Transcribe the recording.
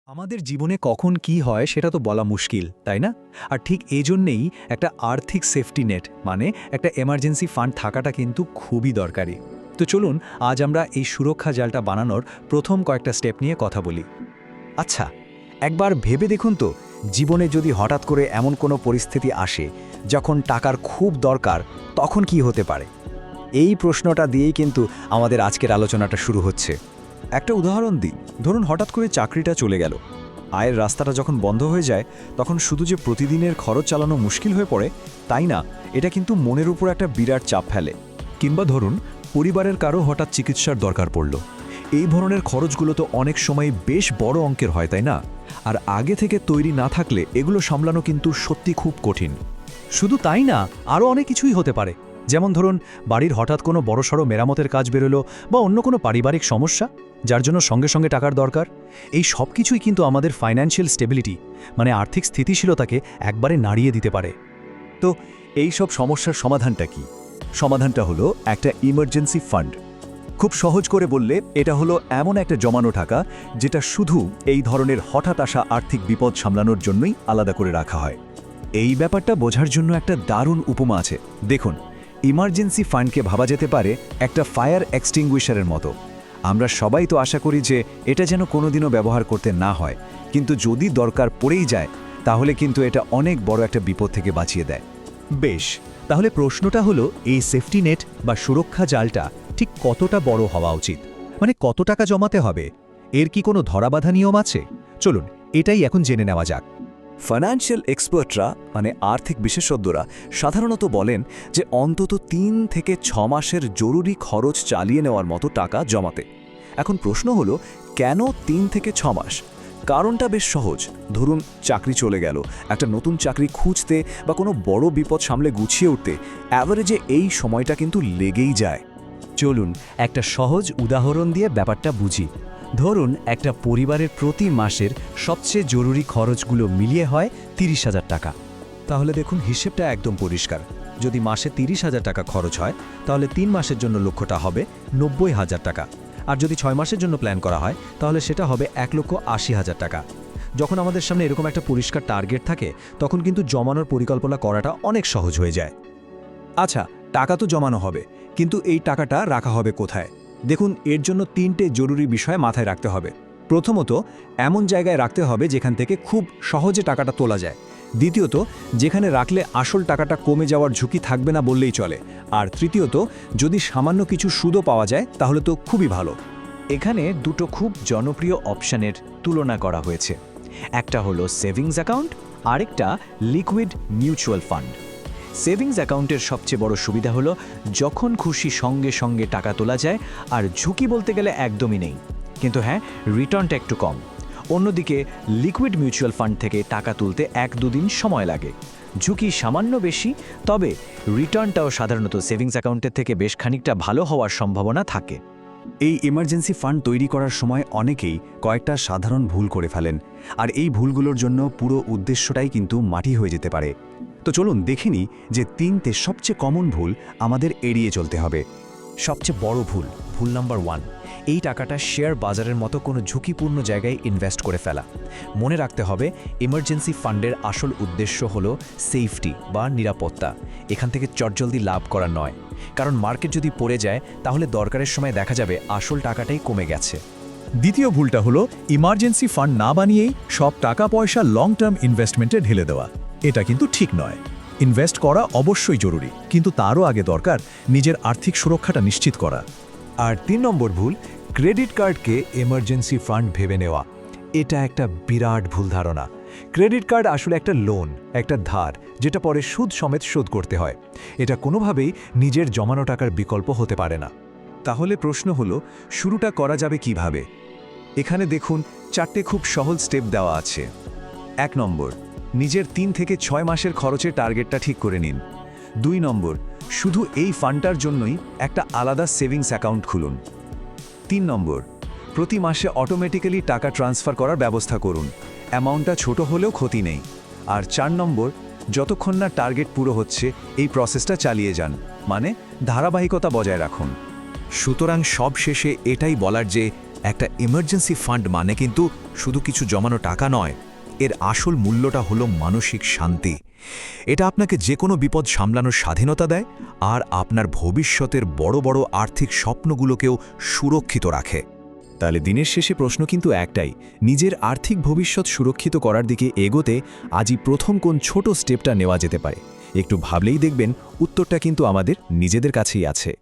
আমাদের জীবনে কখন কি হয় সেটা তো বলা মুশকিল, তাই না? আর ঠিক এজন্যেই একটা আর্থিক সেফটি নেট মানে একটা এমার্জেন্সি ফান্ড থাকাটা কিন্তু খুবই দরকারি। তো চলুন আজ আমরা এই সুরক্ষা জালটা বানানোর প্রথম কয়েকটা স্টেপ নিয়ে কথা বলি। আচ্ছা, একবার ভেবে দেখুন তো, জীবনে যদি হঠাৎ করে এমন কোনো পরিস্থিতি আসে যখন টাকার খুব দরকার, তখন কি হতে পারে? এই প্রশ্নটা দিয়েই কিন্তু আমাদের আজকের আলোচনাটা শুরু হচ্ছে। একটা উদাহরণ দিই, ধরুন হঠাৎ করে চাকরিটা চলে গেল, আয়ের রাস্তাটা যখন বন্ধ হয়ে যায়, তখন শুধু যে প্রতিদিনের খরচ চালানো মুশকিল হয়ে পড়ে তাই না, এটা কিন্তু মনের উপর একটা বিরাট চাপ ফেলে। কিংবা ধরুন পরিবারের কারো হঠাৎ চিকিৎসার দরকার পড়ল, এই ধরনের খরচগুলো তো অনেক সময় বেশ বড় অঙ্কের হয়, তাই না? আর আগে থেকে তৈরি না থাকলে এগুলো সামলানো কিন্তু সত্যি খুব কঠিন। শুধু তাই না, আরও অনেক কিছুই হতে পারে। যেমন ধরুন বাড়ির হঠাৎ কোনো বড়সড় মেরামতের কাজ বেরোলো বা অন্য কোনো পারিবারিক সমস্যা যার জন্য সঙ্গে সঙ্গে টাকার দরকার। এই সব কিছুই কিন্তু আমাদের ফাইন্যান্সিয়াল স্টেবিলিটি মানে আর্থিক স্থিতিশীলতাকে একবারে নাড়িয়ে দিতে পারে। তো এই সব সমস্যার সমাধানটা কি? সমাধানটা হলো একটা ইমার্জেন্সি ফান্ড। খুব সহজ করে বললে এটা হলো এমন একটা জমানো টাকা যেটা শুধু এই ধরনের হঠাৎ আসা আর্থিক বিপদ সামলানোর জন্যই আলাদা করে রাখা হয়। এই ব্যাপারটা বোঝার জন্য একটা দারুণ উপমা আছে। দেখুন, ইমার্জেন্সি ফান্ডকে ভাবা যেতে পারে একটা ফায়ার এক্সটিংগুইশারের মতো। আমরা সবাই তো আশা করি যে এটা যেন কোনোদিনও ব্যবহার করতে না হয়, কিন্তু যদি দরকার পড়েই যায় তাহলে কিন্তু এটা অনেক বড় একটা বিপদ থেকে বাঁচিয়ে দেয়। বেশ, তাহলে প্রশ্নটা হলো এই সেফটি নেট বা সুরক্ষা জালটা ঠিক কতটা বড় হওয়া উচিত, মানে কত টাকা জমাতে হবে? এর কি কোনো ধরাবাঁধা নিয়ম আছে? চলুন এটাই এখন জেনে নেওয়া যাক। ফাইন্যান্সিয়াল এক্সপার্টরা মানে আর্থিক বিশেষজ্ঞরা সাধারণত বলেন যে অন্তত ৩ থেকে ৬ মাসের জরুরি খরচ চালিয়ে নেওয়ার মতো টাকা জমাতে। এখন প্রশ্ন হলো, কেন ৩ থেকে ৬ মাস? কারণটা বেশ সহজ। ধরুন চাকরি চলে গেল, একটা নতুন চাকরি খুঁজতে বা কোনো বড় বিপদ সামলে গুছিয়ে উঠতে অ্যাভারেজে এই সময়টা কিন্তু লেগেই যায়। চলুন একটা সহজ উদাহরণ দিয়ে ব্যাপারটা বুঝি। ধরুন একটা পরিবারের প্রতি মাসের সবচেয়ে জরুরি খরচগুলো মিলিয়ে হয় ৩০,০০০ টাকা। তাহলে দেখুন হিসেবটা একদম পরিষ্কার। যদি মাসে ৩০,০০০ টাকা খরচ হয় তাহলে ৩ মাসের জন্য লক্ষ্যটা হবে ৯০,০০০ টাকা। আর যদি ৬ মাসের জন্য প্ল্যান করা হয় তাহলে সেটা হবে ১,৮০,০০০ টাকা। যখন আমাদের সামনে এরকম একটা পরিষ্কার টার্গেট থাকে তখন কিন্তু জমানোর পরিকল্পনা করাটা অনেক সহজ হয়ে যায়। আচ্ছা, টাকা তো জমানো হবে, কিন্তু এই টাকাটা রাখা হবে কোথায়? দেখুন, এর জন্য ৩টে জরুরি বিষয় মাথায় রাখতে হবে। প্রথমত, এমন জায়গায় রাখতে হবে যেখান থেকে খুব সহজে টাকাটা তোলা যায়। দ্বিতীয়ত, যেখানে রাখলে আসল টাকাটা কমে যাওয়ার ঝুঁকি থাকবে না বললেই চলে। আর তৃতীয়ত, যদি সামান্য কিছু সুদও পাওয়া যায় তাহলে তো খুবই ভালো। এখানে দুটো খুব জনপ্রিয় অপশানের তুলনা করা হয়েছে। একটা হলো সেভিংস অ্যাকাউন্ট, আরেকটা লিকুইড মিউচুয়াল ফান্ড। সেভিংস অ্যাকাউন্টের সবচেয়ে বড় সুবিধা হলো যখন খুশি সঙ্গে সঙ্গে টাকা তোলা যায়, আর ঝুঁকি বলতে গেলে একদমই নেই। কিন্তু হ্যাঁ, রিটার্নটা একটু কম। অন্যদিকে লিকুইড মিউচুয়াল ফান্ড থেকে টাকা তুলতে ১-২ দিন সময় লাগে, ঝুঁকি সামান্য বেশি, তবে রিটার্নটাও সাধারণত সেভিংস অ্যাকাউন্টের থেকে বেশ খানিকটা ভালো হওয়ার সম্ভাবনা থাকে। এই ইমার্জেন্সি ফান্ড তৈরি করার সময় অনেকেই কয়েকটা সাধারণ ভুল করে ফেলেন, আর এই ভুলগুলোর জন্য পুরো উদ্দেশ্যটাই কিন্তু মাটি হয়ে যেতে পারে। তো চলুন দেখে নিই যে ৩টে সবচেয়ে কমন ভুল আমাদের এড়িয়ে চলতে হবে। সবচেয়ে বড় ভুল নাম্বার 1, এই টাকাটা শেয়ার বাজারের মতো কোনো ঝুঁকিপূর্ণ জায়গায় ইনভেস্ট করে ফেলা। মনে রাখতে হবে, ইমার্জেন্সি ফান্ডের আসল উদ্দেশ্য হলো সেফটি বা নিরাপত্তা, এখান থেকে চটজলদি লাভ করা নয়। কারণ মার্কেট যদি পড়ে যায় তাহলে দরকারের সময় দেখা যাবে আসল টাকাটাই কমে গেছে। দ্বিতীয় ভুলটা হলো ইমার্জেন্সি ফান্ড না বানিয়েই সব টাকা পয়সা লং টার্ম ইনভেস্টমেন্টে ঢেলে দেওয়া। এটা কিন্তু ঠিক নয়। ইনভেস্ট করা অবশ্যই জরুরি, কিন্তু তারও আগে দরকার নিজের আর্থিক সুরক্ষাটা নিশ্চিত করা। আর ৩ নম্বর ভুল, ক্রেডিট কার্ডকে এমার্জেন্সি ফান্ড ভেবে নেওয়া। এটা একটা বিরাট ভুল ধারণা। ক্রেডিট কার্ড আসলে একটা লোন, একটা ধার, যেটা পরে সুদ সমেত শোধ করতে হয়। এটা কোনোভাবেই নিজের জমানো টাকার বিকল্প হতে পারে না। তাহলে প্রশ্ন হলো, শুরুটা করা যাবে কিভাবে? এখানে দেখুন 4টে খুব সহজ স্টেপ দেওয়া আছে। ১ নম্বর, নিজের ৩ থেকে ৬ মাসের খরচের টার্গেটটা ঠিক করে নিন। ২ নম্বর, শুধু এই ফান্ডটার জন্যই একটা আলাদা সেভিংস অ্যাকাউন্ট খুলুন। ৩ নম্বর, প্রতি মাসে অটোমেটিক্যালি টাকা ট্রান্সফার করার ব্যবস্থা করুন, অ্যামাউন্টটা ছোট হলেও ক্ষতি নেই। আর ৪ নম্বর, যতক্ষণ না টার্গেট পুরো হচ্ছে এই প্রসেসটা চালিয়ে যান, মানে ধারাবাহিকতা বজায় রাখুন। সুতরাং সব শেষে এটাই বলার যে একটা ইমার্জেন্সি ফান্ড মানে কিন্তু শুধু কিছু জমানো টাকা নয়, এর আসল মূল্যটা হলো মানসিক শান্তি। এটা আপনাকে যে কোনো বিপদ সামলানোর স্বাধীনতা দেয় আর আপনার ভবিষ্যতের বড় বড় আর্থিক স্বপ্নগুলোকেও সুরক্ষিত রাখে। তাহলে দিনের শেষে প্রশ্ন কিন্তু একটাই, নিজের আর্থিক ভবিষ্যৎ সুরক্ষিত করার দিকে এগোতে আজই প্রথম কোন ছোট স্টেপটা নেওয়া যেতে পারে? একটু ভাবলেই দেখবেন উত্তরটা কিন্তু আমাদের নিজেদের কাছেই আছে।